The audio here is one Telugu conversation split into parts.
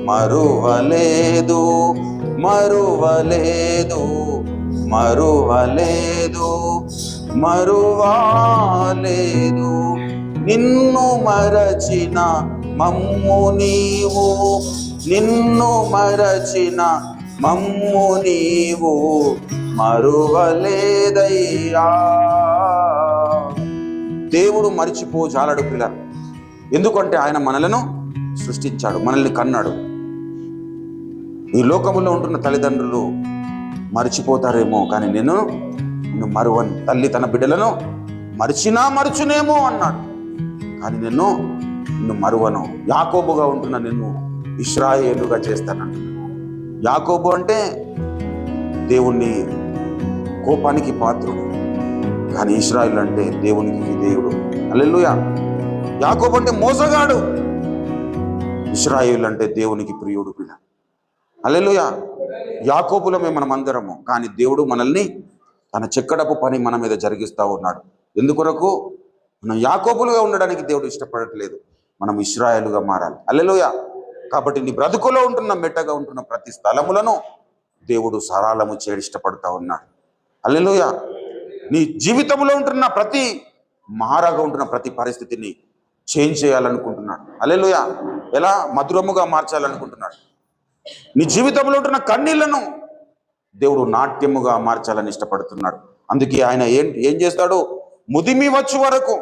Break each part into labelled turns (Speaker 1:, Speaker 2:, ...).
Speaker 1: మరువలేదు మరువలేదు మరువలేదు మరువలేదు. నిన్ను మరచిన మమ్ము నీవు, నిన్ను మరచిన మమ్ము నీవు మరువలేదయ్యా. దేవుడు మరిచిపోజాలడు పిల్లలు. ఎందుకంటే ఆయన మనలను సృష్టించాడు, మనల్ని కన్నాడు. ఈ లోకములో ఉంటున్న తల్లిదండ్రులు మరిచిపోతారేమో, కానీ నిన్ను మరువను. తల్లి తన బిడ్డలను మరుచునేమో అన్నాడు, కానీ నిన్ను మరువను. యాకోబుగా ఉంటున్న నిన్ను ఇశ్రాయేలుగా చేస్తానంట. యాకోబు అంటే దేవుణ్ణి కోపానికి పాత్రుడు, కానీ ఇశ్రాయేలు అంటే దేవునికి విధేయుడు. హల్లెలూయా. యాకోబు అంటే మోసగాడు, ఇశ్రాయేలు అంటే దేవునికి ప్రియుడు పిల్ల. హల్లెలూయా. యాకోబులమే మనం అందరము, కానీ దేవుడు మనల్ని తన చెక్కడపు పని మన మీద జరిగిస్తూ ఉన్నాడు. ఎందుకొరకు? మనం యాకోబులుగా ఉండడానికి దేవుడు ఇష్టపడట్లేదు, మనం ఇశ్రాయేలుగా మారాలి. హల్లెలూయా. కాబట్టి నీ బ్రతుకులో ఉంటున్న మెట్టగా ఉంటున్న ప్రతి స్థలములను దేవుడు సరళము చేయడం ఇష్టపడుతూ ఉన్నాడు. హల్లెలూయా. నీ జీవితంలో ఉంటున్న ప్రతి మారగా ఉంటున్న ప్రతి పరిస్థితిని చేంజ్ చేయాలనుకుంటున్నాడు. హల్లెలూయా. ఎలా? మధురముగా మార్చాలనుకుంటున్నాడు. నీ జీవితంలో ఉంటున్న కన్నీళ్లను దేవుడు నాట్యముగా మార్చాలని ఇష్టపడుతున్నాడు. అందుకే ఆయన ఏం చేస్తాడు? ముదిమి వచ్చు వరకు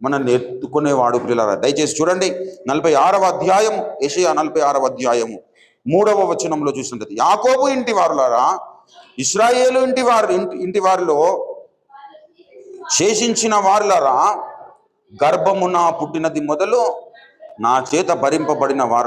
Speaker 1: మనల్ని ఎత్తుకునేవాడు పిల్లరా. దయచేసి చూడండి 46వ అధ్యాయము, యెషయా 46వ అధ్యాయము 3వ వచనంలో చూసినట్టు, యాకోబు ఇంటి వారులారా, ఇశ్రాయేలు ఇంటి వారిలో శేషించిన వారులారా, గర్భమున పుట్టినది మొదలు నా చేత భరింపబడిన వారు